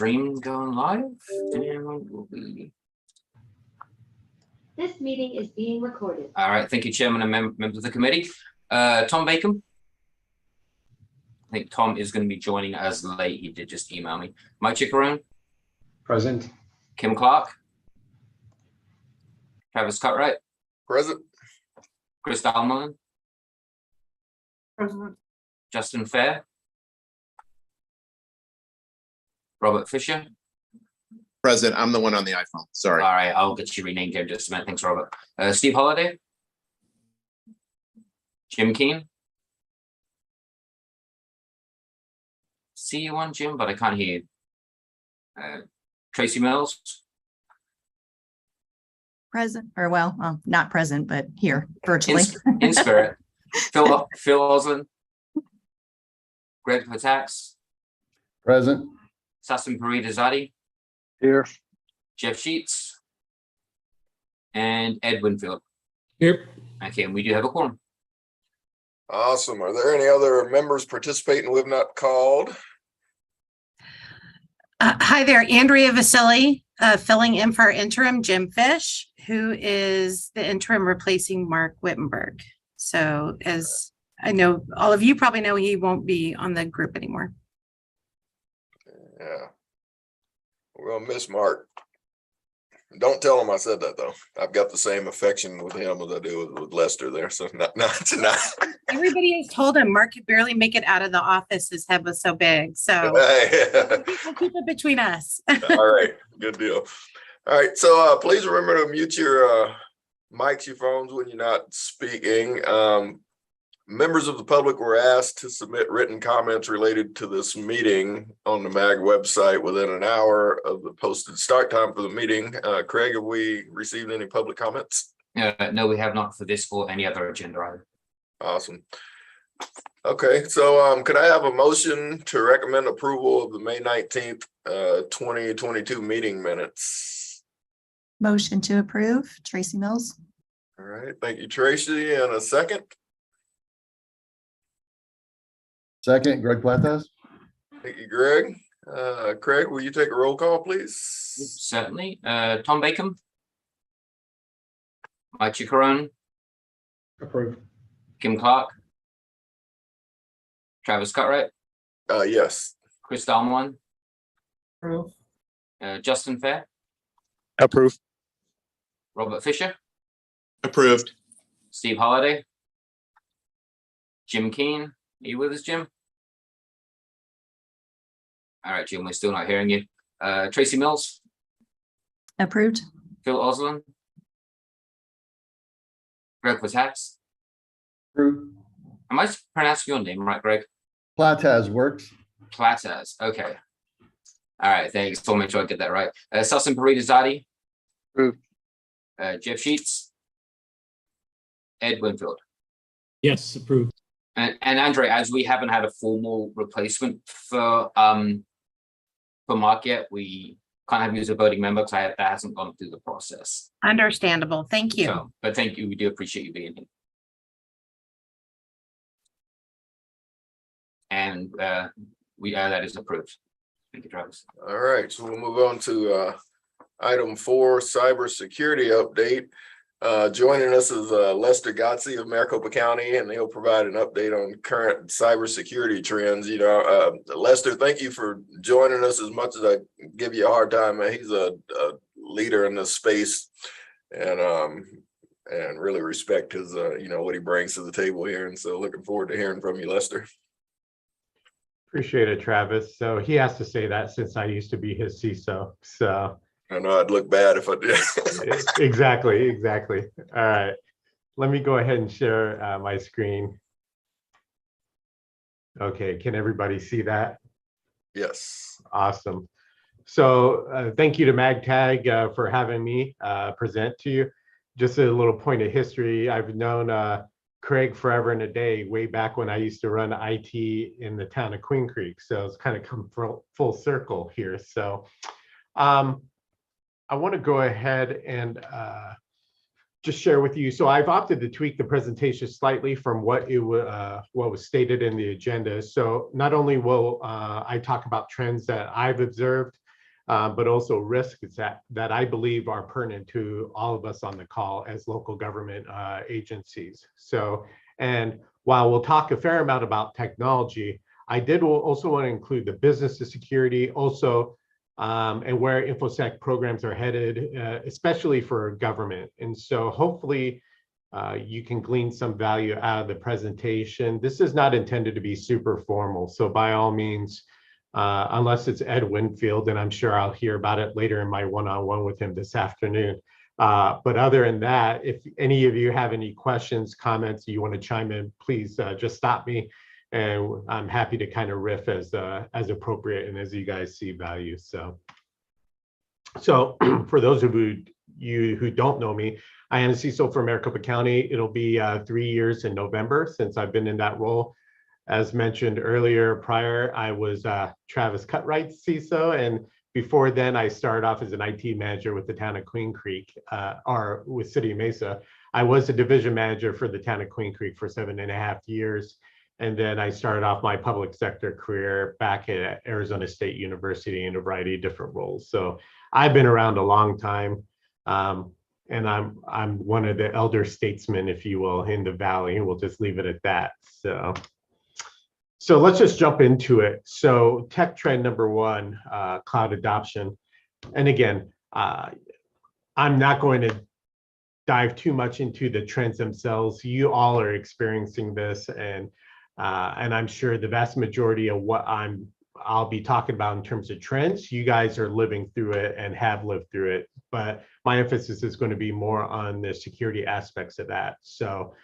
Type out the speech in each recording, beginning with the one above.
stream going live, and we'll be. This meeting is being recorded. All right, thank you, Chairman and members of the committee. Tom Bacon. I think Tom is going to be joining us late. He did just email me. Mike Chickarone. Present. Kim Clark. Travis Cutright. Present. Chris Dalman. Present. Justin Fair. Robert Fisher. Present. I'm the one on the iPhone. Sorry. All right, I'll get you renamed here in just a minute. Thanks, Robert. Steve Holiday. Jim Keane. See you on, Jim, but I can't hear you. Tracy Mills. Present, or well, not present, but here virtually. In spirit. Phil Oslin. Greg Patax. Present. Sasson Paridazadi. Here. Jeff Sheets. And Ed Winfield. Here. Okay, and we do have a quorum. Awesome. Are there any other members participating who have not called? Hi there, Andrea Vasili, filling in for our interim Jim Fish, who is the interim replacing Mark Wittenberg. So as I know, all of you probably know, he won't be on the group anymore. Yeah. We're gonna miss Mark. Don't tell him I said that though. I've got the same affection with him as I do with Lester there. So not tonight. Everybody has told him Mark could barely make it out of the office. His head was so big. So we'll keep it between us. All right, good deal. All right, so please remember to mute your mics, your phones when you're not speaking. Members of the public were asked to submit written comments related to this meeting on the MAG website within an hour of the posted start time for the meeting. Craig, have we received any public comments? No, we have not for this or any other agenda item. Awesome. Okay, so could I have a motion to recommend approval of the May 19th, 2022 meeting minutes? Motion to approve, Tracy Mills. All right, thank you, Tracy. And a second? Second, Greg Platas. Thank you, Greg. Craig, will you take a roll call, please? Certainly. Tom Bacon. Mike Chickarone. Approved. Kim Clark. Travis Cutright. Yes. Chris Dalman. Approve. Justin Fair. Approved. Robert Fisher. Approved. Steve Holiday. Jim Keane. Are you with us, Jim? All right, Jim, we're still not hearing you. Tracy Mills. Approved. Phil Oslin. Greg Patax. Approved. Am I pronouncing your name right, Greg? Platas works. Platas. Okay. All right, thanks. So make sure I get that right. Sasson Paridazadi. Approved. Jeff Sheets. Ed Winfield. Yes, approved. And Andre, as we haven't had a formal replacement for Mark yet, we can't have you as a voting member because that hasn't gone through the process. Understandable. Thank you. So, but thank you. We do appreciate you being here. And that is approved. Thank you, Travis. All right, so we'll move on to item 4, cybersecurity update. Joining us is Lester Gotze of Maricopa County, and he'll provide an update on current cybersecurity trends. You know, Lester, thank you for joining us. As much as I give you a hard time, man, he's a leader in this space, and really respect his, what he brings to the table here. And so, looking forward to hearing from you, Lester. Appreciate it, Travis. So he has to say that since I used to be his CISO. So. I know I'd look bad if I did. Exactly. All right. Let me go ahead and share my screen. Okay, can everybody see that? Yes. Awesome. So thank you to MagTag for having me present to you. Just a little point of history. I've known Craig forever and a day, way back when I used to run IT in the town of Queen Creek. So it's kind of come full circle here. So I want to go ahead and just share with you. So I've opted to tweak the presentation slightly from what was stated in the agenda. So not only will I talk about trends that I've observed but also risks that I believe are pertinent to all of us on the call as local government agencies. So, and while we'll talk a fair amount about technology, I did also want to include the business of security also, and where InfoSec programs are headed, especially for government. And so hopefully you can glean some value out of the presentation. This is not intended to be super formal. So by all means, unless it's Ed Winfield, and I'm sure I'll hear about it later in my one-on-one with him this afternoon. But other than that, if any of you have any questions, comments, you want to chime in, please just stop me. And I'm happy to kind of riff as appropriate and as you guys see value. So for those of you who don't know me, I am CISO for Maricopa County. It'll be 3 years in November since I've been in that role. As mentioned earlier, prior, I was Travis Cutright's CISO, and before then, I started off as an IT manager with the town of Queen Creek, or with City of Mesa. I was a division manager for the town of Queen Creek for 7.5 years. And then I started off my public sector career back at Arizona State University in a variety of different roles. So I've been around a long time, and I'm one of the elder statesmen, if you will, in the Valley, and we'll just leave it at that. So let's just jump into it. So tech trend number one, cloud adoption. And again, I'm not going to dive too much into the trends themselves. You all are experiencing this, and I'm sure the vast majority of what I'll be talking about in terms of trends, you guys are living through it and have lived through it. But my emphasis is going to be more on the security aspects of that. So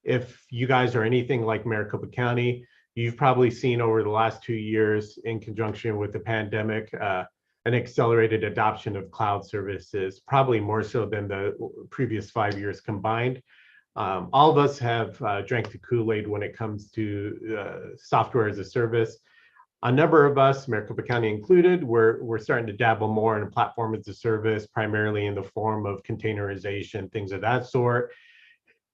if you guys are anything like Maricopa County, you've probably seen over the last 2 years in conjunction with the pandemic, an accelerated adoption of cloud services, probably more so than the previous 5 years combined. All of us have drank the Kool-Aid when it comes to software as a service. A number of us, Maricopa County included, we're starting to dabble more in platform as a service, primarily in the form of containerization, things of that sort.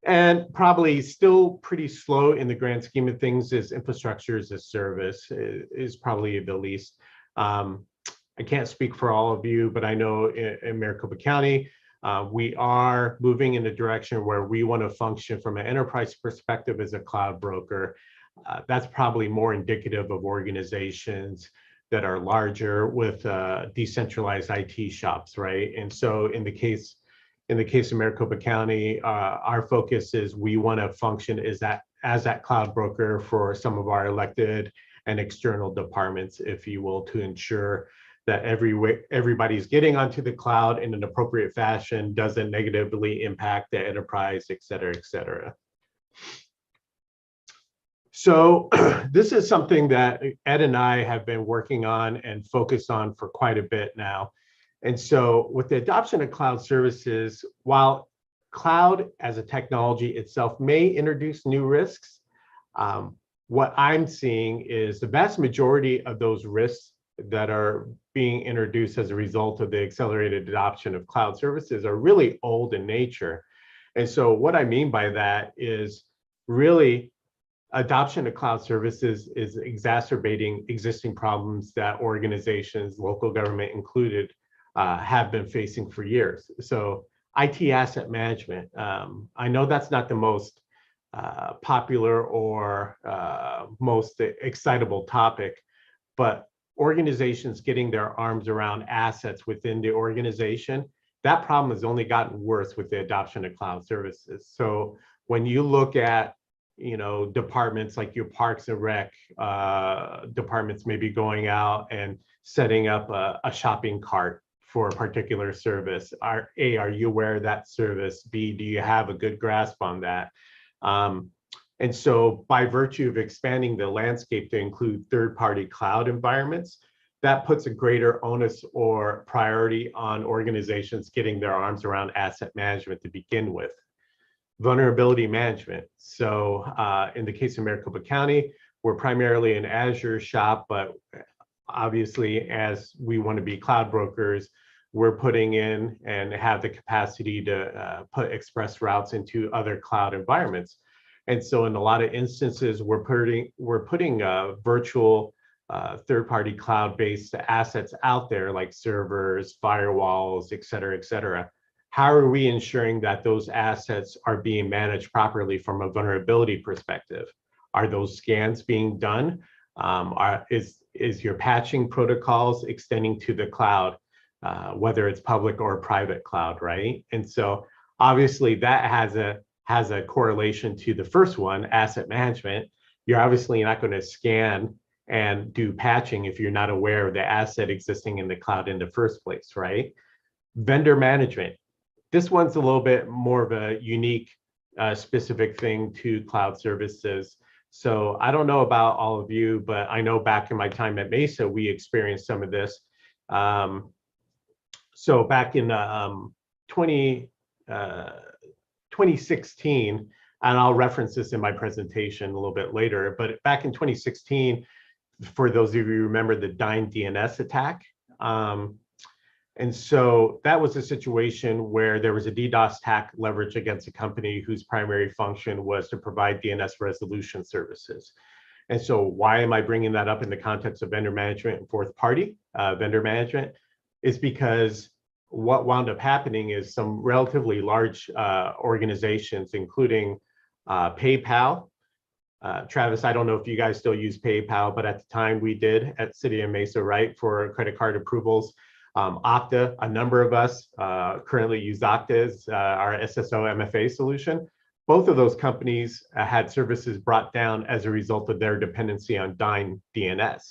And probably still pretty slow in the grand scheme of things is infrastructure as a service is probably the least. I can't speak for all of you, but I know in Maricopa County, we are moving in a direction where we want to function from an enterprise perspective as a cloud broker. That's probably more indicative of organizations that are larger with decentralized IT shops, right? And so in the case of Maricopa County, our focus is we want to function as that cloud broker for some of our elected and external departments, if you will, to ensure that everybody's getting onto the cloud in an appropriate fashion, doesn't negatively impact the enterprise, et cetera, et cetera. So this is something that Ed and I have been working on and focused on for quite a bit now. And so with the adoption of cloud services, while cloud as a technology itself may introduce new risks, what I'm seeing is the vast majority of those risks that are being introduced as a result of the accelerated adoption of cloud services are really old in nature. And so what I mean by that is really adoption of cloud services is exacerbating existing problems that organizations, local government included, have been facing for years. So IT asset management, I know that's not the most popular or most excitable topic, but organizations getting their arms around assets within the organization, that problem has only gotten worse with the adoption of cloud services. So when you look at, departments like your Parks and Rec departments maybe going out and setting up a shopping cart for a particular service. A, are you aware of that service? B, do you have a good grasp on that? And so by virtue of expanding the landscape to include third-party cloud environments, that puts a greater onus or priority on organizations getting their arms around asset management to begin with. Vulnerability management. So in the case of Maricopa County, we're primarily an Azure shop, but obviously as we want to be cloud brokers, we're putting in and have the capacity to put express routes into other cloud environments. And so in a lot of instances, we're putting virtual third-party cloud-based assets out there like servers, firewalls, et cetera, how are we ensuring that those assets are being managed properly from a vulnerability perspective? Are those scans being done? Is your patching protocols extending to the cloud, whether it's public or private cloud, right? And so obviously that has a correlation to the first one, asset management. You're obviously not going to scan and do patching if you're not aware of the asset existing in the cloud in the first place, right? Vendor management. This one's a little bit more of a unique, specific thing to cloud services. So I don't know about all of you, but I know back in my time at Mesa, we experienced some of this. So back in 2016, and I'll reference this in my presentation a little bit later, but back in 2016, for those of you who remember the Dyn DNS attack. And so that was a situation where there was a DDoS attack leveraged against a company whose primary function was to provide DNS resolution services. And so why am I bringing that up in the context of vendor management and fourth party vendor management? Is because what wound up happening is some relatively large organizations, including PayPal. Travis, I don't know if you guys still use PayPal, but at the time we did at City of Mesa, right, for credit card approvals. Okta, a number of us currently use Okta as our SSO MFA solution. Both of those companies had services brought down as a result of their dependency on Dyn DNS.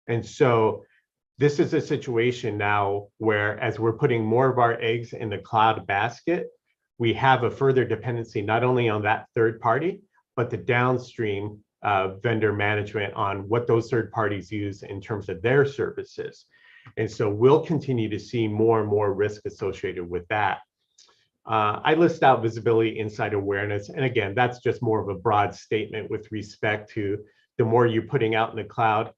And so this is a situation now where, as we're putting more of our eggs in the cloud basket, we have a further dependency not only on that third party, but the downstream vendor management on what those third parties use in terms of their services. And so we'll continue to see more and more risk associated with that. I list out visibility, insight awareness. And again, that's just more of a broad statement with respect to the more you're putting out in the cloud.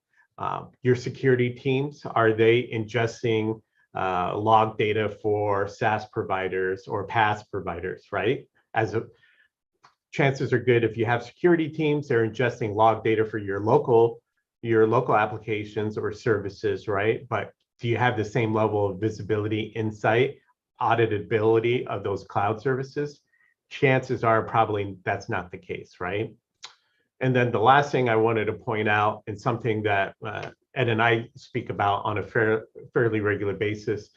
Your security teams, are they ingesting log data for SaaS providers or PaaS providers, right? Chances are good if you have security teams, they're ingesting log data for your local applications or services, right? But do you have the same level of visibility, insight, auditability of those cloud services? Chances are probably that's not the case, right? And then the last thing I wanted to point out, and something that Ed and I speak about on a fairly regular basis,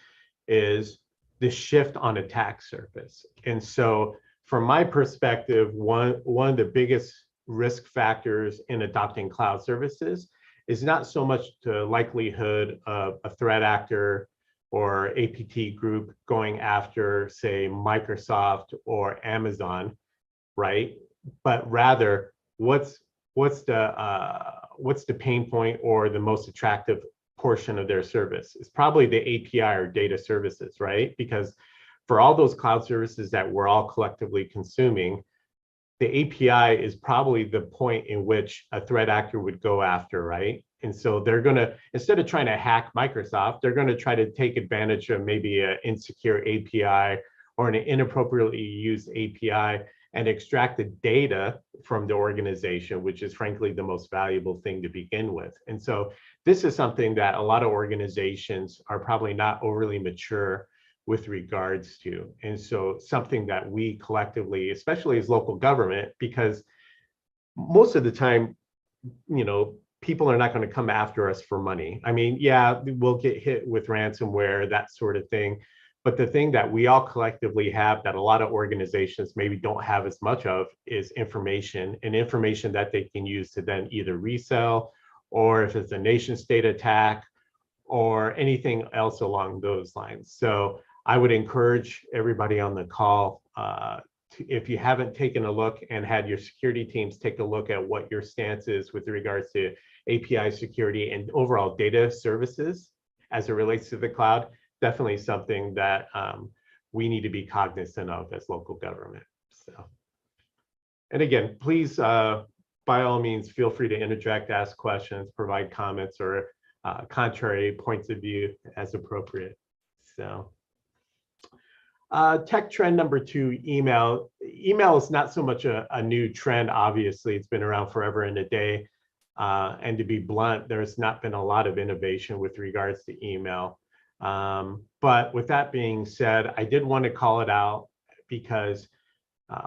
is the shift on attack surface. And so from my perspective, one of the biggest risk factors in adopting cloud services is not so much the likelihood of a threat actor or APT group going after, say, Microsoft or Amazon, right? But rather, what's the pain point or the most attractive portion of their service? It's probably the API or data services, right? Because for all those cloud services that we're all collectively consuming, the API is probably the point in which a threat actor would go after, right? And so they're going to, instead of trying to hack Microsoft, they're going to try to take advantage of maybe an insecure API or an inappropriately used API and extract the data from the organization, which is frankly the most valuable thing to begin with. And so this is something that a lot of organizations are probably not overly mature with regards to. And so something that we collectively, especially as local government, because most of the time, you know, people are not going to come after us for money. I mean, yeah, we'll get hit with ransomware, that sort of thing. But the thing that we all collectively have that a lot of organizations maybe don't have as much of is information, and information that they can use to then either resell, or if it's a nation state attack or anything else along those lines. So I would encourage everybody on the call, if you haven't taken a look and had your security teams take a look at what your stance is with regards to API security and overall data services as it relates to the cloud, definitely something that we need to be cognizant of as local government. So, and again, please, by all means, feel free to interject, ask questions, provide comments, or contrary points of view as appropriate. So. Tech trend number 2, email. Email is not so much a new trend, obviously. It's been around forever and a day. And to be blunt, there's not been a lot of innovation with regards to email. But with that being said, I did want to call it out because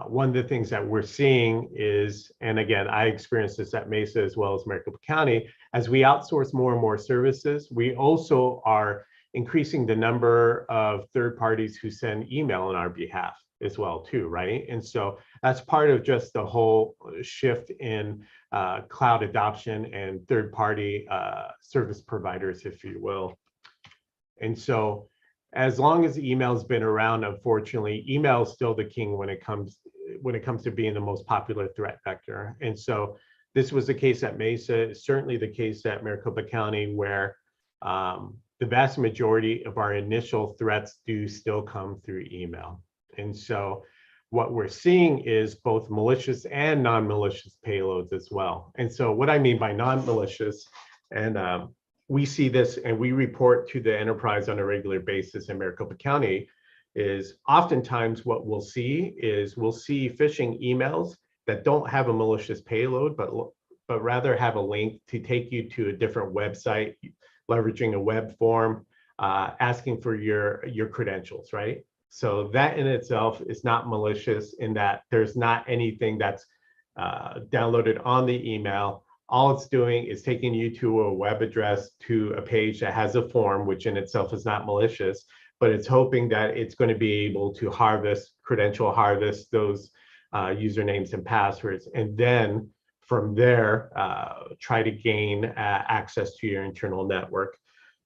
one of the things that we're seeing is, and again, I experienced this at Mesa as well as Maricopa County, as we outsource more and more services, we also are increasing the number of third parties who send email on our behalf as well too, right? And so that's part of just the whole shift in cloud adoption and third party service providers, if you will. And so as long as email has been around, unfortunately, email is still the king when it comes to being the most popular threat vector. And so this was the case at Mesa, certainly the case at Maricopa County, where the vast majority of our initial threats do still come through email. And so what we're seeing is both malicious and non-malicious payloads as well. And so what I mean by non-malicious, and we see this and we report to the enterprise on a regular basis in Maricopa County, is oftentimes what we'll see phishing emails that don't have a malicious payload, but rather have a link to take you to a different website, leveraging a web form, asking for your credentials, right? So that in itself is not malicious in that there's not anything that's downloaded on the email. All it's doing is taking you to a web address, to a page that has a form, which in itself is not malicious, but it's hoping that it's going to be able to credential harvest those usernames and passwords, and then from there, try to gain access to your internal network.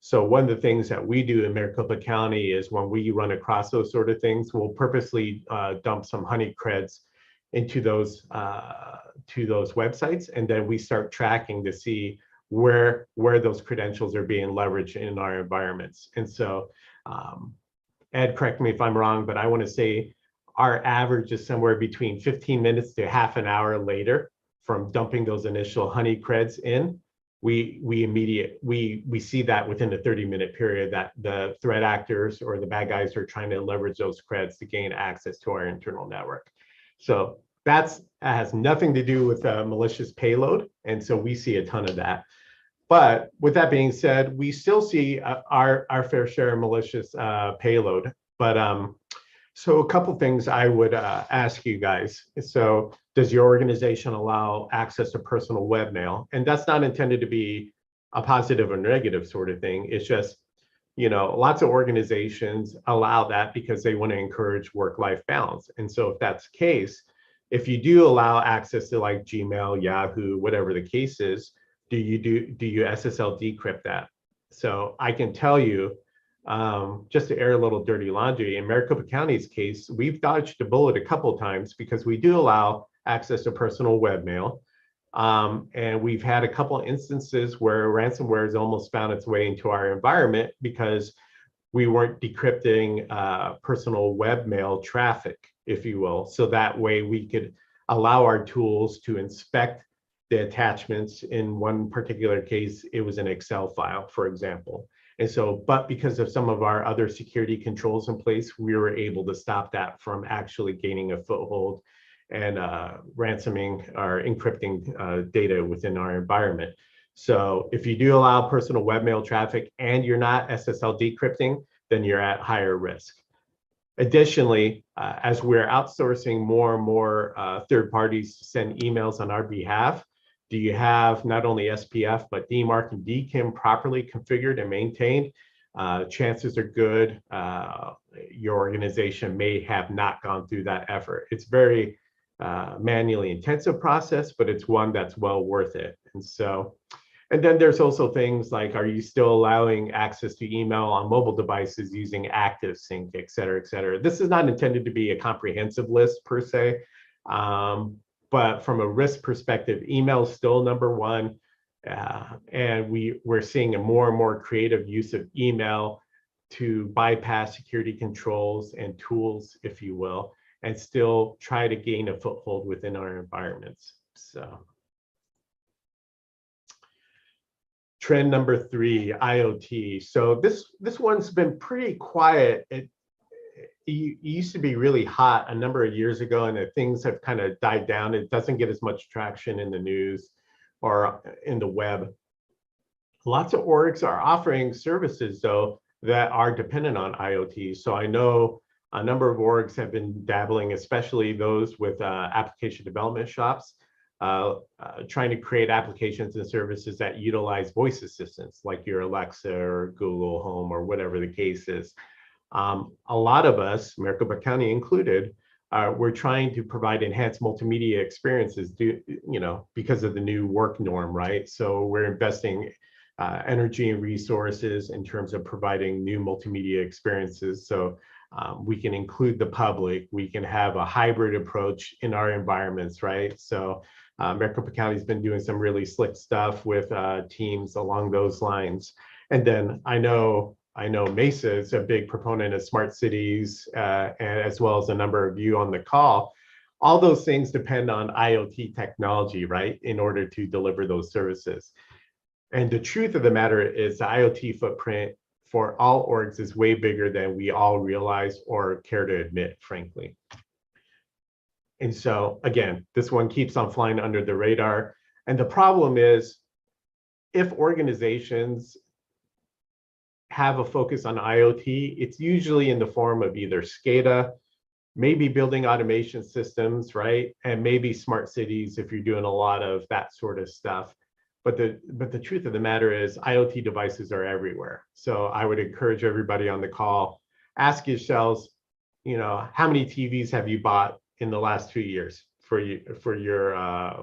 So one of the things that we do in Maricopa County is when we run across those sort of things, we'll purposely dump some honey creds into those websites, and then we start tracking to see where those credentials are being leveraged in our environments. And so, Ed, correct me if I'm wrong, but I want to say our average is somewhere between 15 minutes to half an hour later from dumping those initial honey creds in. We see that within a 30-minute period that the threat actors or the bad guys are trying to leverage those creds to gain access to our internal network. So that has nothing to do with a malicious payload. And so we see a ton of that. But with that being said, we still see our fair share of malicious payload. But so a couple things I would ask you guys. So does your organization allow access to personal webmail? And that's not intended to be a positive or negative sort of thing. It's just, lots of organizations allow that because they want to encourage work-life balance. And so if that's the case, if you do allow access to like Gmail, Yahoo, whatever the case is, do you SSL decrypt that? So I can tell you, just to air a little dirty laundry, in Maricopa County's case, we've dodged a bullet a couple of times because we do allow access to personal webmail. And we've had a couple of instances where ransomware has almost found its way into our environment because we weren't decrypting personal webmail traffic, if you will. So that way we could allow our tools to inspect the attachments. In one particular case, it was an Excel file, for example. And so, but because of some of our other security controls in place, we were able to stop that from actually gaining a foothold and ransoming or encrypting data within our environment. So if you do allow personal webmail traffic and you're not SSL decrypting, then you're at higher risk. Additionally, as we're outsourcing more and more third parties to send emails on our behalf, do you have not only SPF, but DMARC and DKIM properly configured and maintained? Chances are good your organization may have not gone through that effort. It's very manually intensive process, but it's one that's well worth it. And so, and then there's also things like, are you still allowing access to email on mobile devices using ActiveSync, et cetera, et cetera. This is not intended to be a comprehensive list per se, but from a risk perspective, email is still number one. And we're seeing a more and more creative use of email to bypass security controls and tools, if you will, and still try to gain a foothold within our environments. So trend number 3, IoT. So this one's been pretty quiet. It used to be really hot a number of years ago, and things have kind of died down. It doesn't get as much traction in the news. or in the web. Lots of orgs are offering services though that are dependent on IoT. So I know a number of orgs have been dabbling, especially those with application development shops, trying to create applications and services that utilize voice assistants like your Alexa or Google Home or whatever the case is. A lot of us, Maricopa County included, we're trying to provide enhanced multimedia experiences, because of the new work norm, right? So we're investing energy and resources in terms of providing new multimedia experiences. So we can include the public, we can have a hybrid approach in our environments, right? So Maricopa County's been doing some really slick stuff with teams along those lines. And then I know Mesa is a big proponent of smart cities, and as well as a number of you on the call. All those things depend on IoT technology, right, in order to deliver those services. And the truth of the matter is the IoT footprint for all orgs is way bigger than we all realize or care to admit, frankly. And so again, this one keeps on flying under the radar. And the problem is, if organizations have a focus on IoT, it's usually in the form of either SCADA, maybe building automation systems, right? And maybe smart cities if you're doing a lot of that sort of stuff. But the truth of the matter is IoT devices are everywhere. So I would encourage everybody on the call, ask yourselves, how many TVs have you bought in the last 2 years for your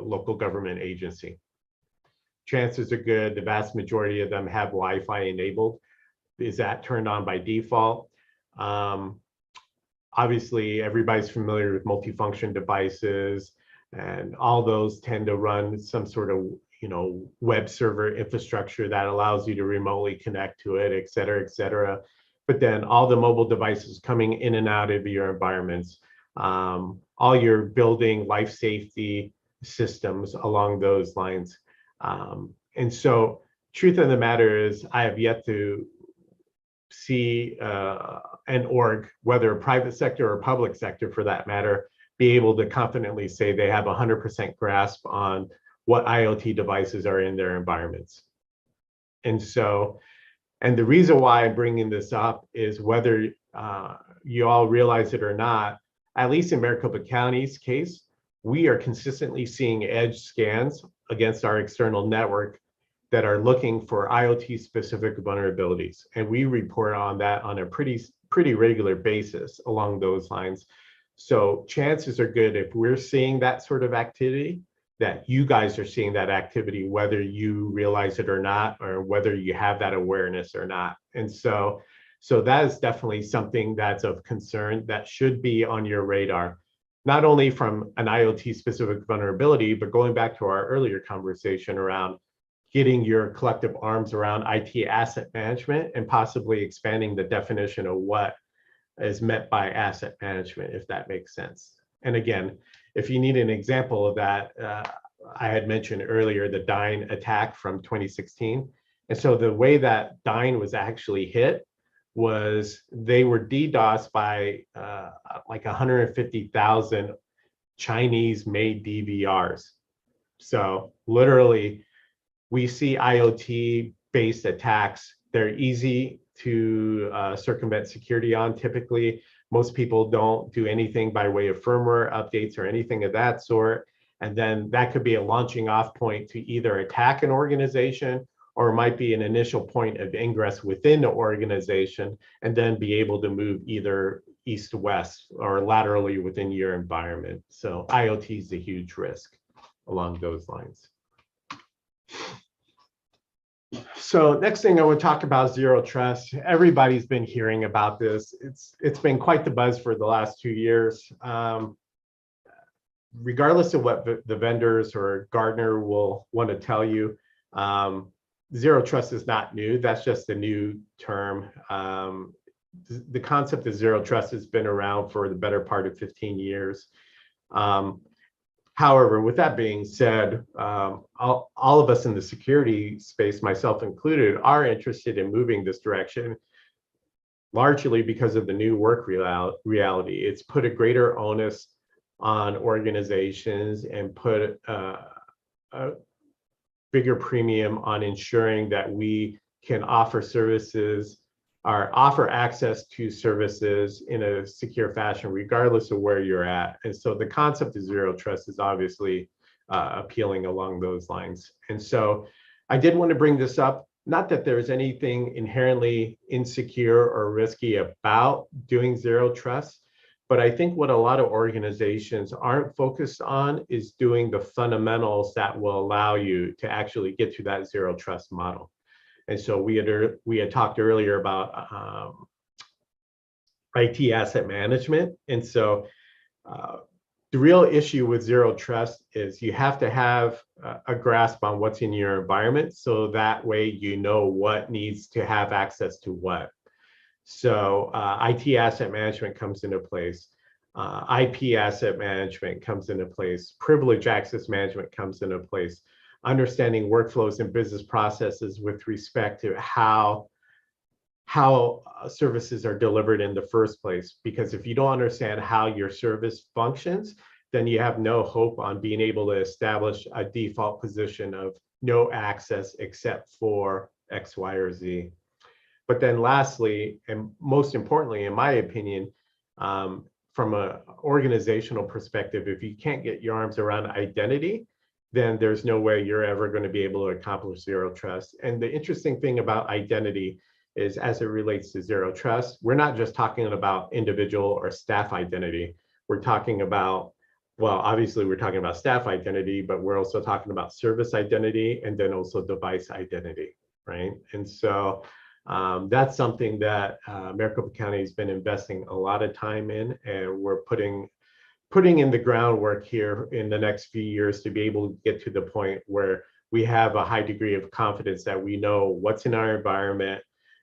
local government agency? Chances are good, the vast majority of them have Wi-Fi enabled. Is that turned on by default? Obviously, everybody's familiar with multifunction devices, and all those tend to run some sort of web server infrastructure that allows you to remotely connect to it, et cetera, et cetera. But then all the mobile devices coming in and out of your environments, all your building life safety systems along those lines. And so truth of the matter is I have yet to see an org, whether a private sector or public sector for that matter, be able to confidently say they have 100% grasp on what IoT devices are in their environments. And the reason why I'm bringing this up is whether you all realize it or not, at least in Maricopa County's case, we are consistently seeing edge scans against our external network that are looking for IoT specific vulnerabilities. And we report on that on a pretty regular basis along those lines. So chances are good if we're seeing that sort of activity, that you guys are seeing that activity, whether you realize it or not, or whether you have that awareness or not. And so that is definitely something that's of concern that should be on your radar, not only from an IoT specific vulnerability, but going back to our earlier conversation around getting your collective arms around IT asset management and possibly expanding the definition of what is meant by asset management, if that makes sense. And again, if you need an example of that, I had mentioned earlier the Dyn attack from 2016. And so the way that Dyn was actually hit was they were DDoSed by like 150,000 Chinese made DVRs. So literally, we see IoT based attacks. They're easy to circumvent security on. Typically, most people don't do anything by way of firmware updates or anything of that sort. And then that could be a launching off point to either attack an organization, or it might be an initial point of ingress within the organization, and then be able to move either east to west or laterally within your environment. So IoT is a huge risk along those lines. So next thing I want to talk about is zero trust. Everybody's been hearing about this. It's been quite the buzz for the last 2 years. Regardless of what the vendors or Gartner will want to tell you, zero trust is not new. That's just a new term. The concept of zero trust has been around for the better part of 15 years. However, with that being said, all of us in the security space, myself included, are interested in moving this direction, largely because of the new work reality. It's put a greater onus on organizations and put bigger premium on ensuring that we can offer services or offer access to services in a secure fashion, regardless of where you're at. And so the concept of zero trust is obviously appealing along those lines. And so I did want to bring this up, not that there's anything inherently insecure or risky about doing zero trust, but I think what a lot of organizations aren't focused on is doing the fundamentals that will allow you to actually get to that zero trust model. And so we had talked earlier about IT asset management. And so the real issue with zero trust is you have to have a grasp on what's in your environment, so that way you know what needs to have access to what. So IT asset management comes into place. IP asset management comes into place. Privilege access management comes into place. Understanding workflows and business processes with respect to how services are delivered in the first place. Because if you don't understand how your service functions, then you have no hope on being able to establish a default position of no access except for X, Y, or Z. But then lastly, and most importantly, in my opinion, from an organizational perspective, if you can't get your arms around identity, then there's no way you're ever going to be able to accomplish zero trust. And the interesting thing about identity is, as it relates to zero trust, we're not just talking about individual or staff identity. We're talking about, well, obviously we're talking about staff identity, but we're also talking about service identity and then also device identity, right? And so that's something that Maricopa County has been investing a lot of time in, and we're putting in the groundwork here in the next few years to be able to get to the point where we have a high degree of confidence that we know what's in our environment.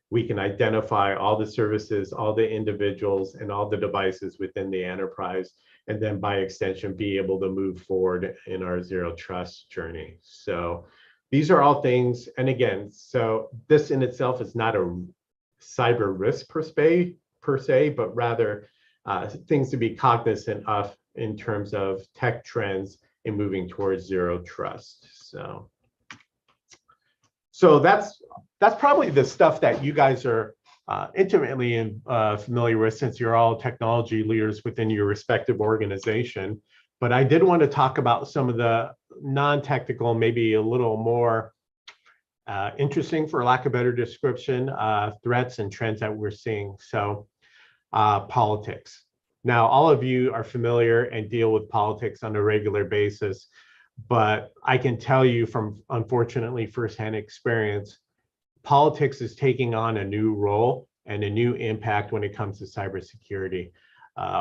We can identify all the services, all the individuals, and all the devices within the enterprise, and then by extension, be able to move forward in our zero trust journey. So these are all things, and again, so this in itself is not a cyber risk per se, but rather things to be cognizant of in terms of tech trends in moving towards zero trust. So that's probably the stuff that you guys are intimately familiar with, since you're all technology leaders within your respective organization. But I did want to talk about some of the non-technical, maybe a little more interesting, for lack of a better description, threats and trends that we're seeing. So politics. Now, all of you are familiar and deal with politics on a regular basis, but I can tell you from, unfortunately, firsthand experience, politics is taking on a new role and a new impact when it comes to cybersecurity.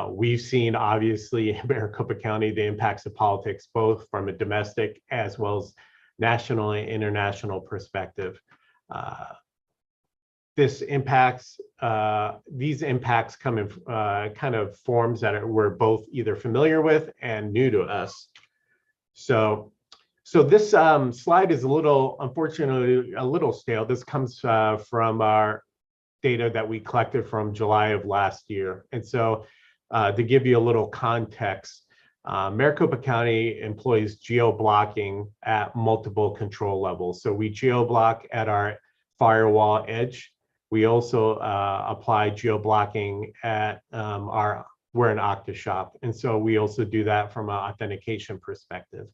We've seen, obviously, in Maricopa County, the impacts of politics, both from a domestic as well as national and international perspective. These impacts come in kind of forms that we're both either familiar with and new to us. So this slide is unfortunately, a little stale. This comes from our data that we collected from July of last year. And so to give you a little context, Maricopa County employs geo-blocking at multiple control levels. So we geo-block at our firewall edge. We also apply geo-blocking at we're an Okta shop. And so we also do that from an authentication perspective.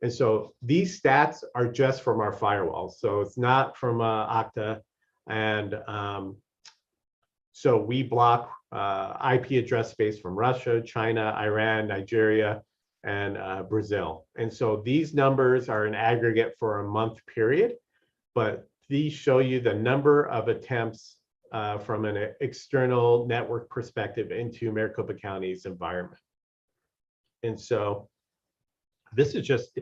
And so these stats are just from our firewalls. So it's not from Okta. And so we block IP address space from Russia, China, Iran, Nigeria, and Brazil. And so these numbers are an aggregate for a month period, but these show you the number of attempts from an external network perspective into Maricopa County's environment. And so this is just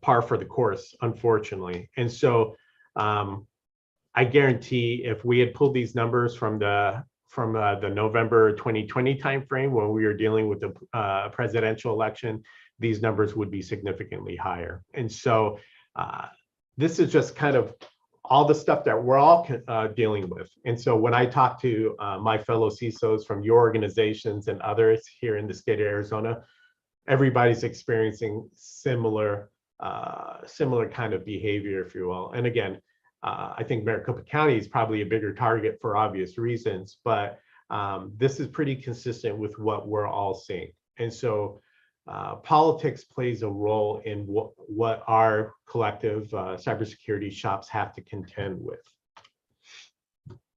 par for the course, unfortunately. And so I guarantee if we had pulled these numbers from the November 2020 timeframe when we were dealing with the presidential election, these numbers would be significantly higher. And so this is just kind of all the stuff that we're all dealing with. And so when I talk to my fellow CISOs from your organizations and others here in the state of Arizona, everybody's experiencing similar similar kind of behavior, if you will. And again, I think Maricopa County is probably a bigger target for obvious reasons, but this is pretty consistent with what we're all seeing. And so politics plays a role in what our collective cybersecurity shops have to contend with.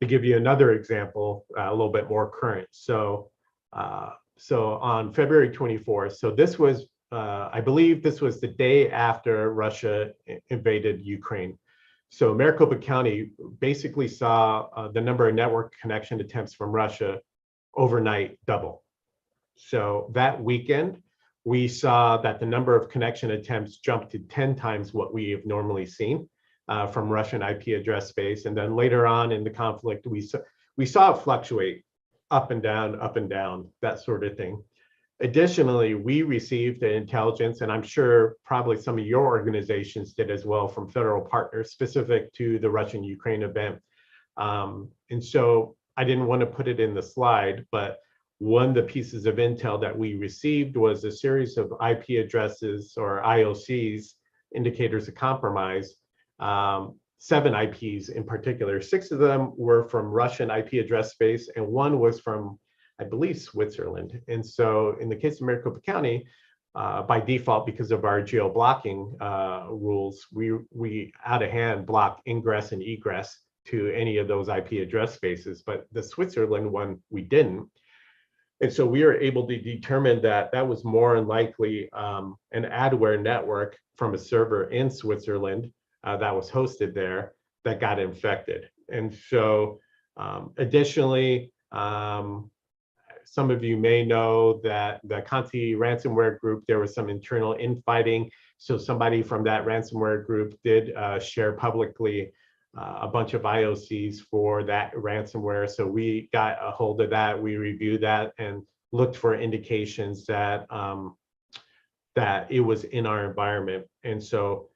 To give you another example, a little bit more current. So on February 24th, so this was, I believe this was the day after Russia invaded Ukraine. So Maricopa County basically saw the number of network connection attempts from Russia overnight double. So that weekend, we saw that the number of connection attempts jumped to 10 times what we have normally seen from Russian IP address space. And then later on in the conflict, we saw it fluctuate up and down, that sort of thing. Additionally, we received the intelligence, and I'm sure probably some of your organizations did as well, from federal partners specific to the Russian-Ukraine event. And so I didn't want to put it in the slide, but one of the pieces of intel that we received was a series of IP addresses or IOCs, indicators of compromise, 7 IPs in particular. 6 of them were from Russian IP address space, and 1 was from, I believe, Switzerland. And so in the case of Maricopa County, by default, because of our geo-blocking rules, we out of hand block ingress and egress to any of those IP address spaces, but the Switzerland one, we didn't. And so we were able to determine that that was more than likely an adware network from a server in Switzerland that was hosted there that got infected. And so additionally, some of you may know that the Conti ransomware group, there was some internal infighting. So somebody from that ransomware group did share publicly a bunch of IOCs for that ransomware. So we got a hold of that, we reviewed that and looked for indications that that it was in our environment. And so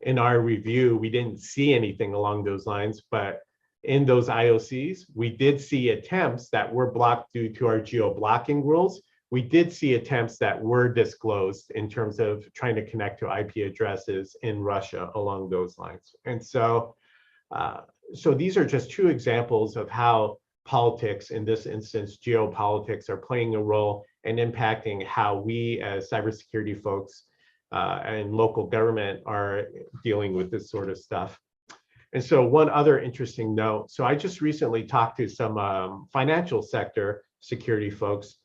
in our review, we didn't see anything along those lines, but in those IOCs, we did see attempts that were blocked due to our geo-blocking rules. We did see attempts that were disclosed in terms of trying to connect to IP addresses in Russia along those lines. And so, so these are just 2 examples of how politics, in this instance, geopolitics, are playing a role and impacting how we as cybersecurity folks and local government are dealing with this sort of stuff. And so one other interesting note, so I just recently talked to some financial sector security folks,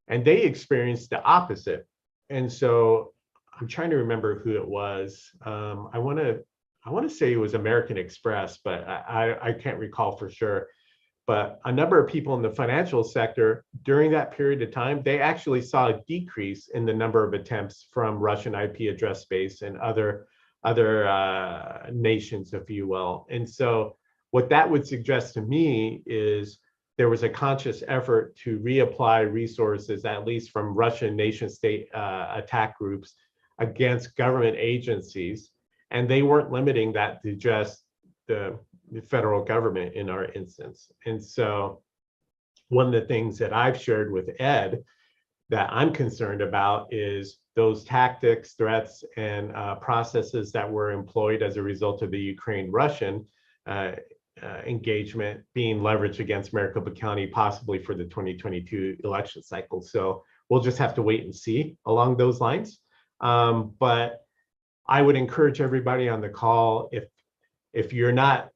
and they experienced the opposite. And so I'm trying to remember who it was. I want to say it was American Express, but I can't recall for sure. But a number of people in the financial sector during that period of time, they actually saw a decrease in the number of attempts from Russian IP address space and other nations, if you will. And so what that would suggest to me is there was a conscious effort to reapply resources, at least from Russian nation state attack groups, against government agencies. And they weren't limiting that to just the federal government in our instance. And so one of the things that I've shared with Ed that I'm concerned about is those tactics, threats, and processes that were employed as a result of the Ukraine-Russian engagement being leveraged against Maricopa County, possibly for the 2022 election cycle. So we'll just have to wait and see along those lines. But I would encourage everybody on the call, if you're not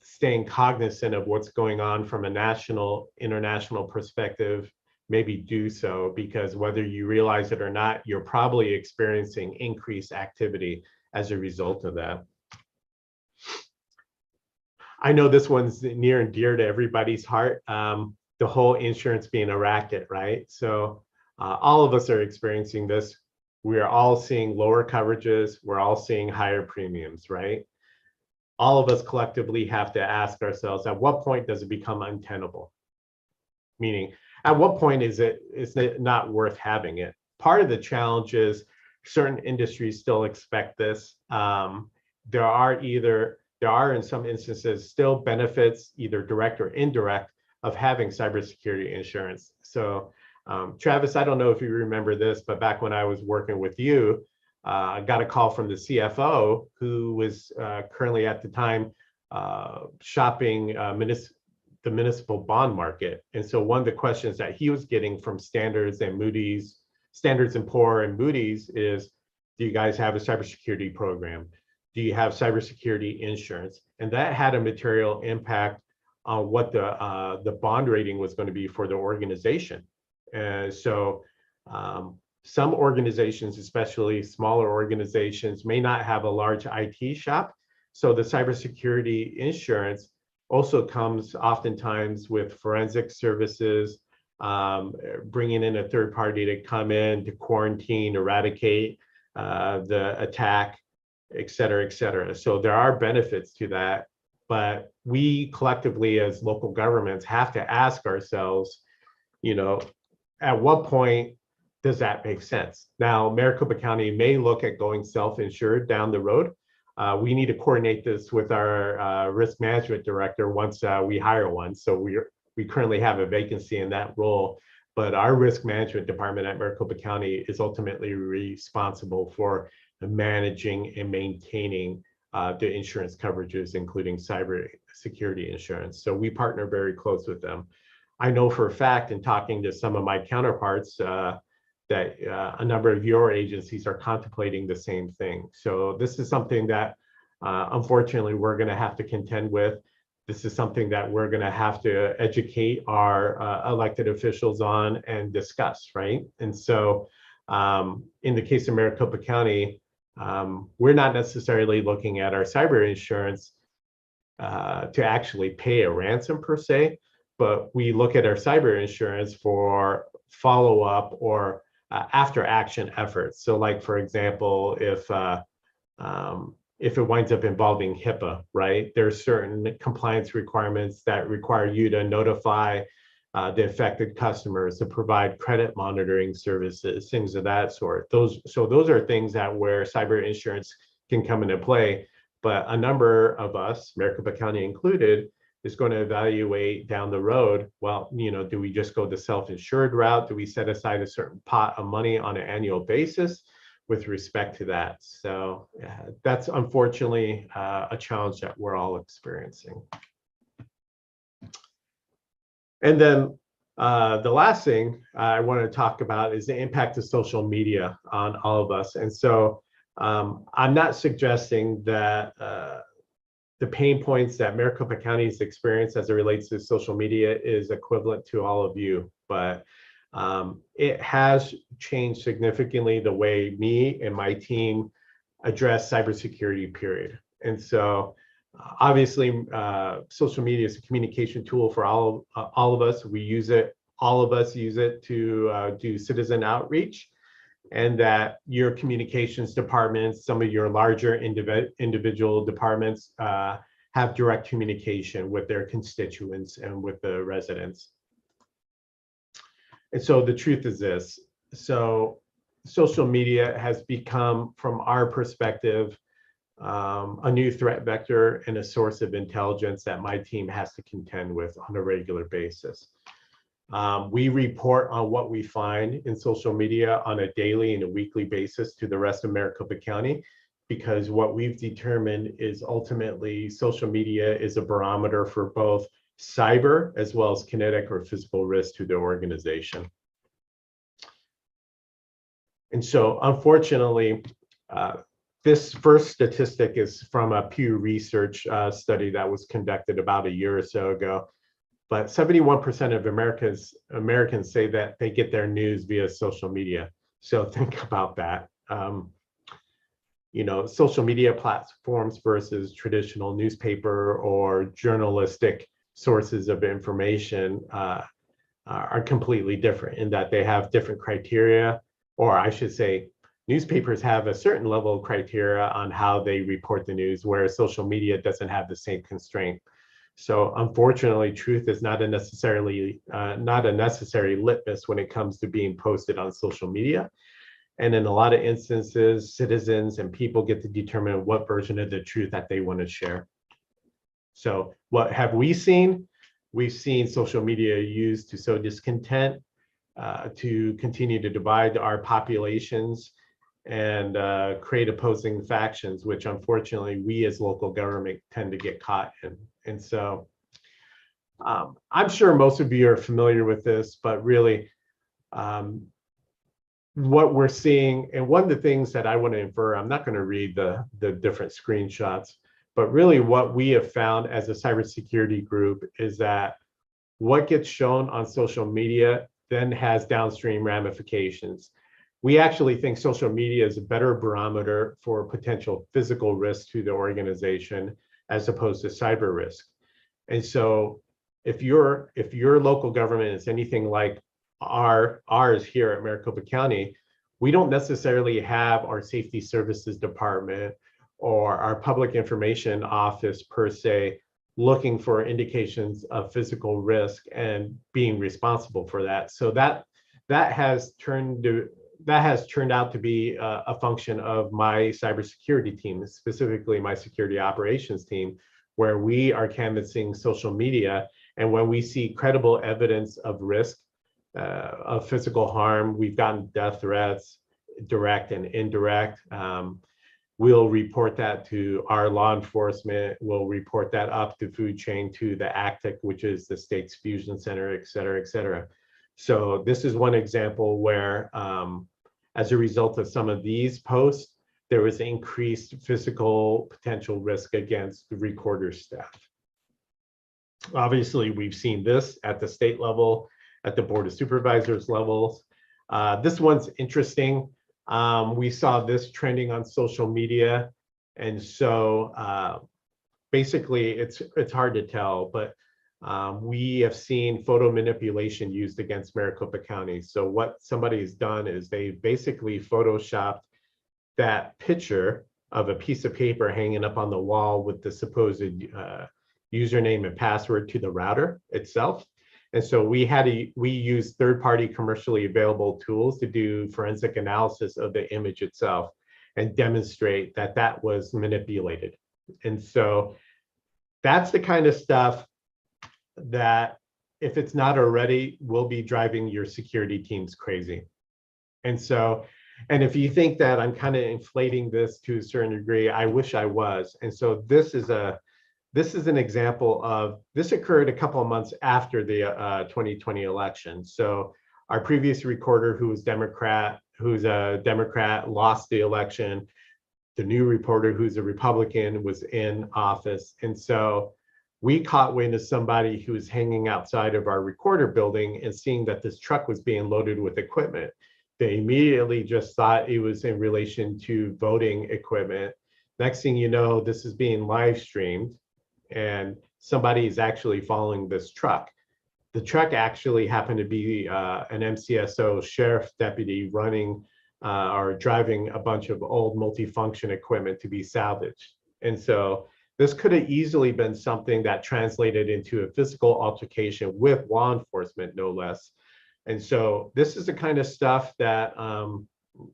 staying cognizant of what's going on from a national, international perspective, maybe do so, because whether you realize it or not, you're probably experiencing increased activity as a result of that. I know this one's near and dear to everybody's heart, the whole insurance being a racket, right? So all of us are experiencing this. We are all seeing lower coverages. We're all seeing higher premiums, right? All of us collectively have to ask ourselves, at what point does it become untenable? Meaning, at what point is it not worth having it? Part of the challenge is certain industries still expect this. There are in some instances still benefits, either direct or indirect, of having cybersecurity insurance. So Travis, I don't know if you remember this, but back when I was working with you, I got a call from the CFO who was currently at the time shopping the municipal bond market. And so one of the questions that he was getting from Standards and Poor and Moody's is, do you guys have a cybersecurity program? Do you have cybersecurity insurance? And that had a material impact on what the bond rating was going to be for the organization. And so some organizations, especially smaller organizations, may not have a large IT shop. So the cybersecurity insurance also comes oftentimes with forensic services, bringing in a third party to come in to quarantine, eradicate the attack, et cetera, et cetera. So there are benefits to that, but we collectively as local governments have to ask ourselves, at what point does that make sense? Now, Maricopa County may look at going self-insured down the road. We need to coordinate this with our risk management director once we hire one. So we currently have a vacancy in that role, but our risk management department at Maricopa County is ultimately responsible for managing and maintaining the insurance coverages, including cyber security insurance. So we partner very close with them. I know for a fact, in talking to some of my counterparts, that a number of your agencies are contemplating the same thing. So this is something that unfortunately we're going to have to contend with. This is something that we're going to have to educate our elected officials on and discuss, right? And so in the case of Maricopa County, we're not necessarily looking at our cyber insurance to actually pay a ransom per se, but we look at our cyber insurance for follow-up or after action efforts. So like, for example, if it winds up involving HIPAA, right? There's certain compliance requirements that require you to notify the affected customers, to provide credit monitoring services, things of that sort. Those are things that where cyber insurance can come into play. But a number of us, Maricopa County included, is going to evaluate down the road, well, do we just go the self-insured route? Do we set aside a certain pot of money on an annual basis with respect to that? So that's unfortunately a challenge that we're all experiencing. And then the last thing I want to talk about is the impact of social media on all of us. And so I'm not suggesting that the pain points that Maricopa County's experience as it relates to social media is equivalent to all of you, but it has changed significantly the way me and my team address cybersecurity, period. And so obviously, social media is a communication tool for all of us. We use it, all of us use it to do citizen outreach, and that your communications departments, some of your larger individual departments have direct communication with their constituents and with the residents. And so the truth is this. So social media has become, from our perspective, a new threat vector and a source of intelligence that my team has to contend with on a regular basis. We report on what we find in social media on a daily and a weekly basis to the rest of Maricopa County, because what we've determined is ultimately social media is a barometer for both cyber as well as kinetic or physical risk to the organization. And so unfortunately, this first statistic is from a Pew Research study that was conducted about a year or so ago. But 71% of Americans say that they get their news via social media. So think about that. Social media platforms versus traditional newspaper or journalistic sources of information are completely different in that they have different criteria, or I should say, newspapers have a certain level of criteria on how they report the news, whereas social media doesn't have the same constraint. So unfortunately, truth is not a necessary litmus when it comes to being posted on social media. And in a lot of instances, citizens and people get to determine what version of the truth that they want to share. So what have we seen? We've seen social media used to sow discontent, to continue to divide our populations, and create opposing factions, which unfortunately we as local government tend to get caught in. And so I'm sure most of you are familiar with this, but really what we're seeing, and one of the things that I want to infer, I'm not going to read the different screenshots, but really what we have found as a cybersecurity group is that what gets shown on social media then has downstream ramifications. We actually think social media is a better barometer for potential physical risk to the organization as opposed to cyber risk. And so if your local government is anything like ours here at Maricopa County, we don't necessarily have our safety services department or our public information office per se looking for indications of physical risk and being responsible for that. So that has turned out to be a function of my cybersecurity team, specifically my security operations team, where we are canvassing social media. And when we see credible evidence of risk, of physical harm, we've gotten death threats, direct and indirect. We'll report that to our law enforcement. We'll report that up the food chain to the ACTIC, which is the state's fusion center, et cetera, et cetera. So this is one example where, as a result of some of these posts, there was increased physical potential risk against the recorder staff. Obviously, we've seen this at the state level, at the Board of Supervisors levels. This one's interesting. We saw this trending on social media. And so basically it's hard to tell, but we have seen photo manipulation used against Maricopa County. So what somebody's done is they basically photoshopped that picture of a piece of paper hanging up on the wall with the supposed username and password to the router itself. And so we used third-party commercially available tools to do forensic analysis of the image itself and demonstrate that that was manipulated. And so that's the kind of stuff that, if it's not already, will be driving your security teams crazy. And so, and if you think that I'm kind of inflating this to a certain degree, I wish I was. And so this is an example of, this occurred a couple of months after the 2020 election. So our previous recorder, who's a Democrat, lost the election. The new reporter, who's a Republican, was in office. And so we caught wind of somebody who was hanging outside of our recorder building and seeing that this truck was being loaded with equipment. They immediately just thought it was in relation to voting equipment. Next thing you know, this is being live streamed, and somebody is actually following this truck. The truck actually happened to be an MCSO sheriff deputy running or driving a bunch of old multifunction equipment to be salvaged. And so this could have easily been something that translated into a physical altercation with law enforcement, no less. And so this is the kind of stuff that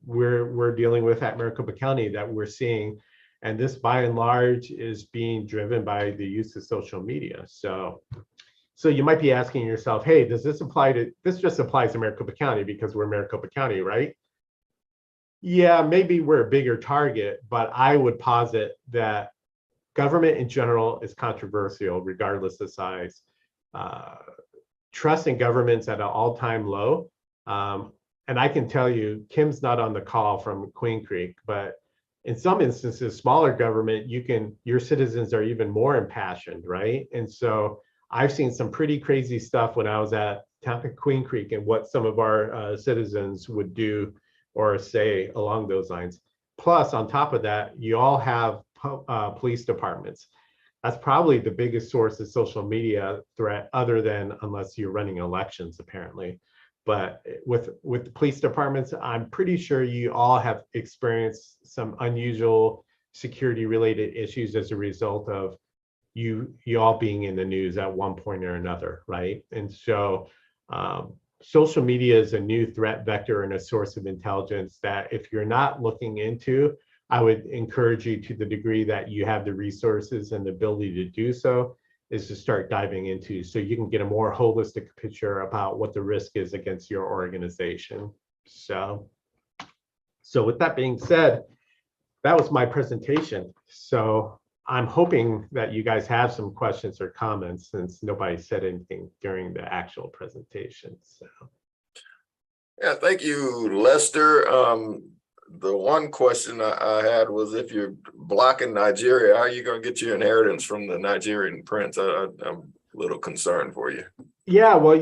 we're dealing with at Maricopa County, that we're seeing. And this, by and large, is being driven by the use of social media. So you might be asking yourself, hey, does this apply to, this just applies to Maricopa County because we're Maricopa County, right? Yeah, maybe we're a bigger target, but I would posit that government in general is controversial regardless of size. Trust in government's at an all-time low. And I can tell you, Kim's not on the call from Queen Creek, but in some instances, smaller government, your citizens are even more impassioned, right? And so I've seen some pretty crazy stuff when I was at Queen Creek and what some of our citizens would do or say along those lines. Plus, on top of that, you all have police departments. That's probably the biggest source of social media threat, other than, unless you're running elections, apparently. But with the police departments, I'm pretty sure you all have experienced some unusual security related issues as a result of you all being in the news at one point or another, right? And so social media is a new threat vector and a source of intelligence that, if you're not looking into, I would encourage you, to the degree that you have the resources and the ability to do so, is to start diving into, so you can get a more holistic picture about what the risk is against your organization. So So with that being said, that was my presentation. So I'm hoping that you guys have some questions or comments since nobody said anything during the actual presentation. So. Yeah, thank you, Lester. The one question I had was if you're blocking Nigeria, how are you going to get your inheritance from the Nigerian prince? I'm a little concerned for you. Yeah, well,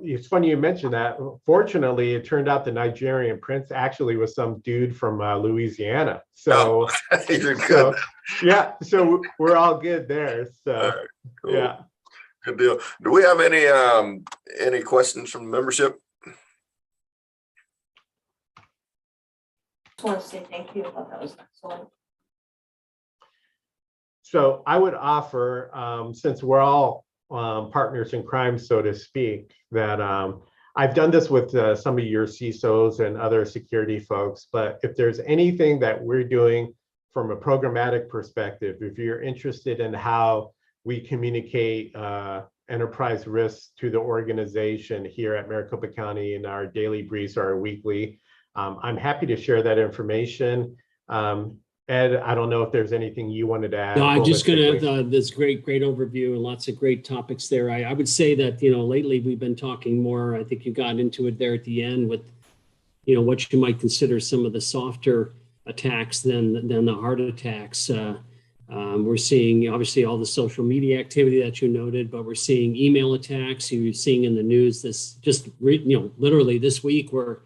it's funny you mentioned that. Fortunately, it turned out the Nigerian prince actually was some dude from Louisiana. So, You're good. so yeah, so we're all good there. So, All right, cool. Yeah. Good deal. Do we have any questions from membership? Just want to say thank you. I thought that was excellent. So I would offer, since we're all partners in crime, so to speak, that I've done this with some of your CISOs and other security folks, but if there's anything that we're doing from a programmatic perspective, if you're interested in how we communicate enterprise risks to the organization here at Maricopa County in our daily briefs or our weekly, I'm happy to share that information. Ed, I don't know if there's anything you wanted to add. No, I'm just gonna, holistically. this great overview and lots of great topics there. I would say that, lately we've been talking more, I think you got into it there at the end with, what you might consider some of the softer attacks than the hard attacks. We're seeing obviously all the social media activity that you noted, but we're seeing email attacks. You're seeing in the news this literally this week we're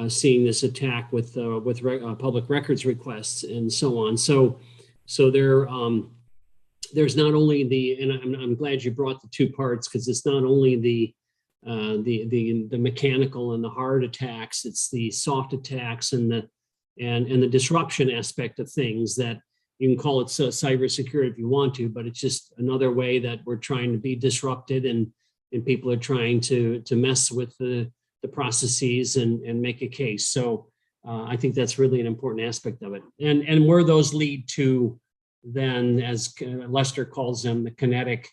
seeing this attack with public records requests and so on. So there's not only and I'm glad you brought the two parts, because it's not only the mechanical and the hard attacks, it's the soft attacks and the disruption aspect of things that you can call it cybersecurity if you want to, but it's just another way that we're trying to be disrupted and people are trying to mess with the processes and make a case. So I think that's really an important aspect of it. And where those lead to then, as Lester calls them, the kinetic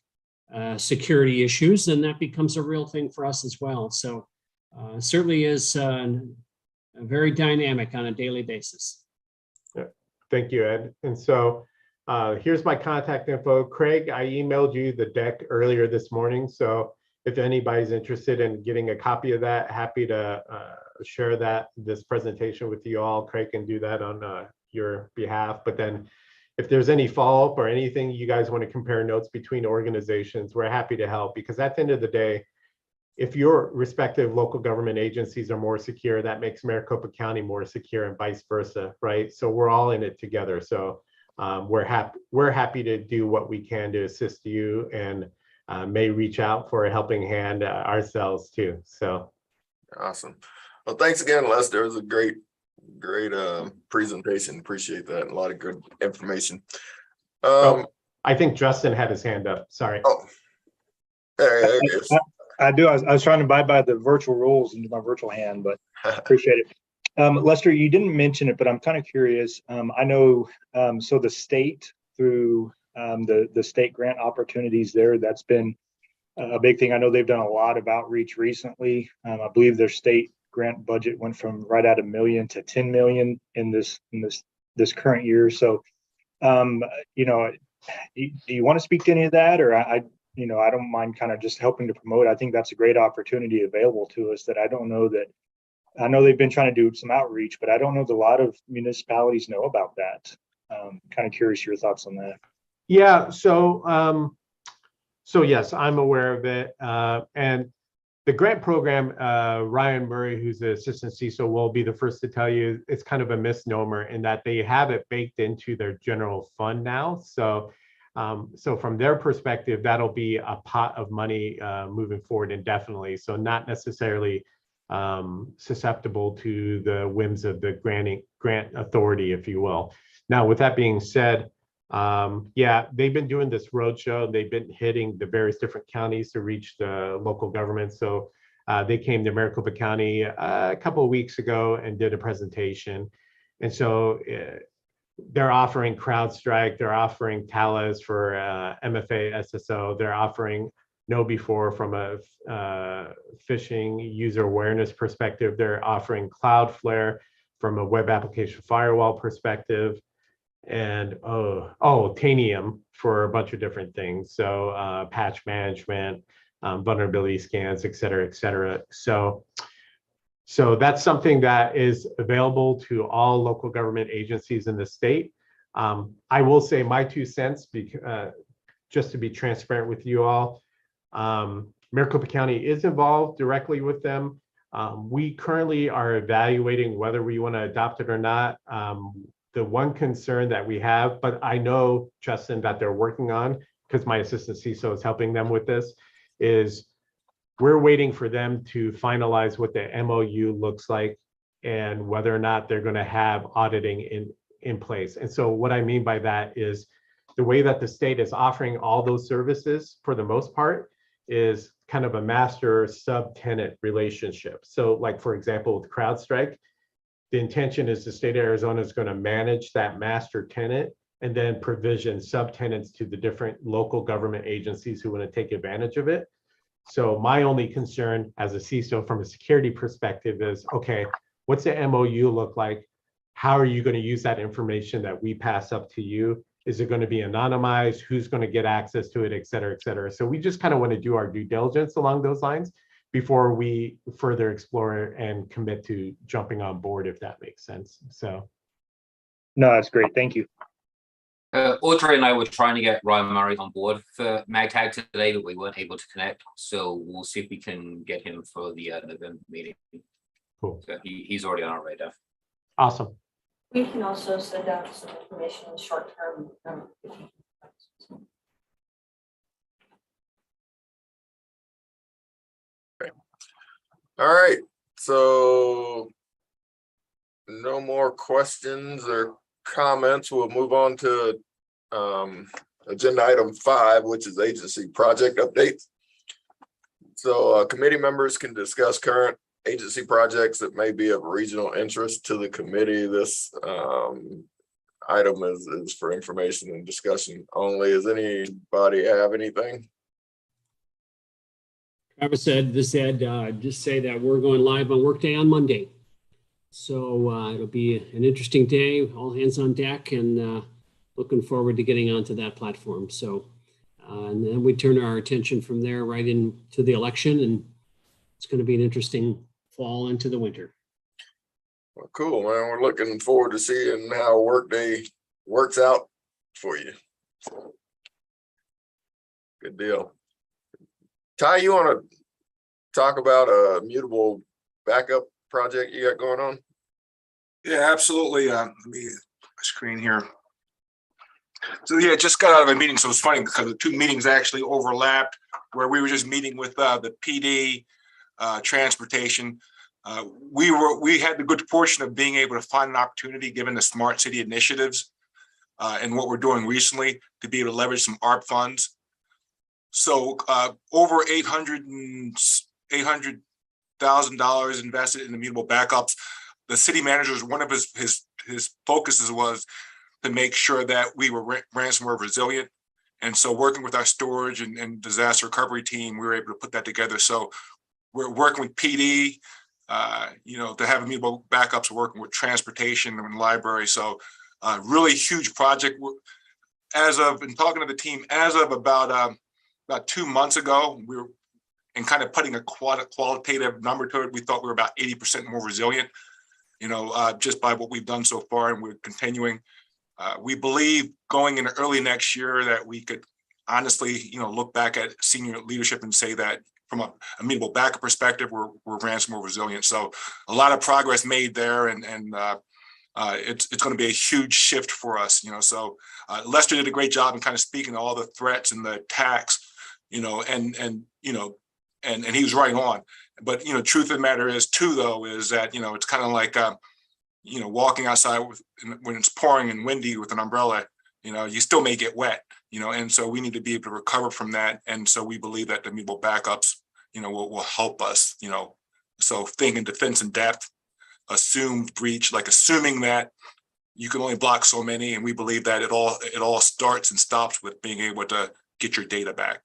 security issues, then that becomes a real thing for us as well. So certainly is very dynamic on a daily basis. Thank you, Ed. And so here's my contact info. Craig, I emailed you the deck earlier this morning. So if anybody's interested in getting a copy of that, happy to share this presentation with you all. Craig can do that on your behalf. But then if there's any follow-up or anything you guys want to compare notes between organizations, we're happy to help, because at the end of the day, if your respective local government agencies are more secure, that makes Maricopa County more secure and vice versa, right? So we're all in it together. So we're happy to do what we can to assist you, and may reach out for a helping hand ourselves too. So awesome. Well, thanks again, Lester. It was a great presentation. Appreciate that. A lot of good information. I think Justin had his hand up. Sorry. Oh, there it is. I do. I was trying to abide by the virtual rules and do my virtual hand, but appreciate it. Lester, you didn't mention it, but I'm kind of curious. I know, so the state through the state grant opportunities there, that's been a big thing. I know they've done a lot of outreach recently. I believe their state grant budget went from right at $1 million to 10 million in this current year. So, do you want to speak to any of that, or I don't mind kind of just helping to promote. I think that's a great opportunity available to us that I know they've been trying to do some outreach, but I don't know that a lot of municipalities know about that. Kind of curious your thoughts on that. Yeah, so yes, I'm aware of it. And the grant program, Ryan Murray, who's the assistant CISO, will be the first to tell you it's kind of a misnomer in that they have it baked into their general fund now. So from their perspective, that'll be a pot of money moving forward indefinitely. So not necessarily susceptible to the whims of the grant authority, if you will. Now, with that being said, yeah, they've been doing this roadshow. They've been hitting the various different counties to reach the local government. So they came to Maricopa County a couple of weeks ago and did a presentation. And so they're offering CrowdStrike, they're offering Talos for MFA SSO, they're offering KnowBe4 from a phishing user awareness perspective, they're offering Cloudflare from a web application firewall perspective, and Tanium for a bunch of different things. So patch management, vulnerability scans, et cetera. So that's something that is available to all local government agencies in the state. I will say my 2 cents, just to be transparent with you all. Maricopa County is involved directly with them. We currently are evaluating whether we want to adopt it or not. The one concern that we have, but I know, Justin, that they're working on, because my assistant CISO is helping them with this, is we're waiting for them to finalize what the MOU looks like and whether or not they're going to have auditing in place. And so what I mean by that is the way that the state is offering all those services, for the most part, is kind of a master sub-tenant relationship. So like, for example, with CrowdStrike, the intention is the state of Arizona is going to manage that master tenant and then provision subtenants to the different local government agencies who want to take advantage of it. So my only concern as a CISO from a security perspective is, okay, what's the MOU look like? How are you going to use that information that we pass up to you? Is it going to be anonymized? Who's going to get access to it, et cetera, et cetera? So we just kind of want to do our due diligence along those lines before we further explore and commit to jumping on board, if that makes sense. So. No, that's great. Thank you. Audrey and I were trying to get Ryan Murray on board for MagTag today, but we weren't able to connect. So we'll see if we can get him for the November meeting. Cool. So he's already on our radar. Awesome. We can also send out some information in the short term. If you All right, so no more questions or comments. We'll move on to agenda item 5, which is agency project updates. So committee members can discuss current agency projects that may be of regional interest to the committee. This item is for information and discussion only. Does anybody have anything? Travis said, just say that we're going live on Workday on Monday. So it'll be an interesting day, all hands on deck, and looking forward to getting onto that platform. So, and then we turn our attention from there right into the election, and it's going to be an interesting fall into the winter. Well, cool, man. We're looking forward to seeing how Workday works out for you. Good deal. Ty, you want to talk about a mutable backup project you got going on? Yeah, absolutely. Let me screen here. So yeah, just got out of a meeting. So it's funny because the 2 meetings actually overlapped, where we were just meeting with the PD, transportation. We had the good fortune of being able to find an opportunity, given the smart city initiatives and what we're doing recently, to be able to leverage some ARP funds. So over $800,000 invested in immutable backups. The city manager's one of his focuses was to make sure that we were ransomware resilient. And so working with our storage and disaster recovery team, we were able to put that together. So we're working with PD, to have immutable backups, working with transportation and library. So really huge project. As of, and talking to the team, as of about 2 months ago, we were, and kind of putting a qualitative number to it, we thought we were about 80% more resilient, just by what we've done so far, and we're continuing. We believe going into early next year that we could honestly, look back at senior leadership and say that from a immutable backup perspective, we're ransomware resilient. So a lot of progress made there, and it's going to be a huge shift for us. So Lester did a great job in kind of speaking to all the threats and the attacks, and he was right on. But truth of the matter is too, though, is that it's kind of like walking outside when it's pouring and windy with an umbrella. You still may get wet. And so we need to be able to recover from that. And so we believe that the immutable backups, will help us. So thinking defense in depth, assumed breach, like assuming that you can only block so many, and we believe that it all starts and stops with being able to get your data back.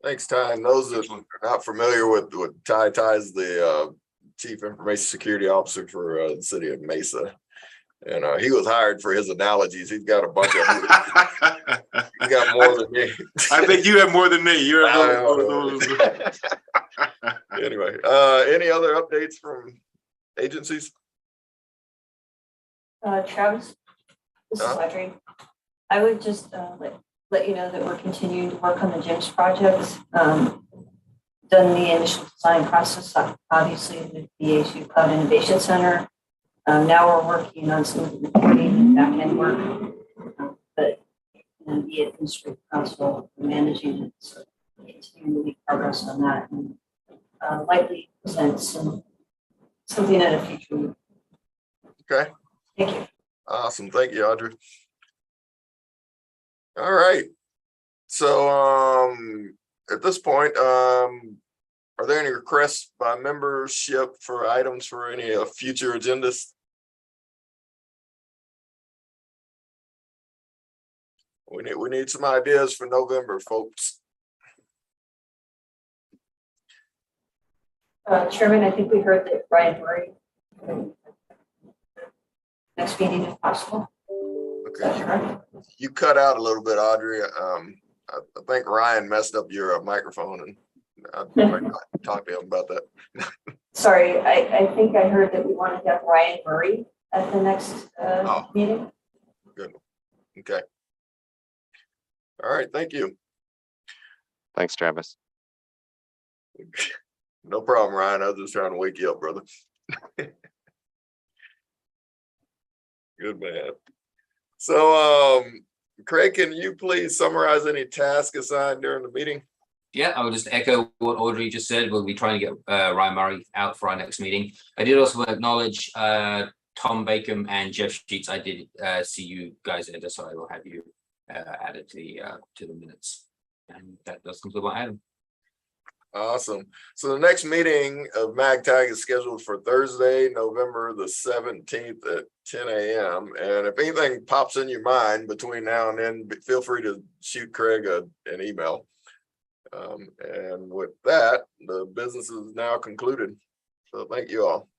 Thanks, Ty. And those that are not familiar with what Ty is the Chief Information Security Officer for the city of Mesa. And he was hired for his analogies. He's got a bunch of them. He's got more than me. I think you have more than me. You have those. Anyway, any other updates from agencies? Travis, this is Audrey. I would just let you know that we're continuing to work on the GIMS project. Done the initial design process, obviously, with the ASU Cloud Innovation Center. Now we're working on some of the reporting and back-end work, but the administrative council managing it, so continuing to make progress on that, and likely present something at a future meeting. Okay. Thank you. Awesome. Thank you, Audrey. All right. So at this point, are there any requests by membership for items for any future agendas? We need some ideas for November, folks. Chairman, I think we heard that Brian Murray next meeting if possible. Okay. You cut out a little bit, Audrey. I think Ryan messed up your microphone, and I'd like to talk to him about that. Sorry, I think I heard that we wanted to have Ryan Murray at the next meeting. Good. Okay. All right. Thank you. Thanks, Travis. No problem, Ryan. I was just trying to wake you up, brother. Good man. So, Craig, can you please summarize any tasks assigned during the meeting? Yeah, I will just echo what Audrey just said. We'll be trying to get Ryan Murray out for our next meeting. I did also acknowledge Tom Bacon and Jeff Sheets. I did see you guys enter, so I will have you added to the minutes. And that does conclude my item. Awesome. So the next meeting of MagTag is scheduled for Thursday, November the 17th at 10 a.m. And if anything pops in your mind between now and then, feel free to shoot Craig an email. And with that, the business is now concluded. So thank you all.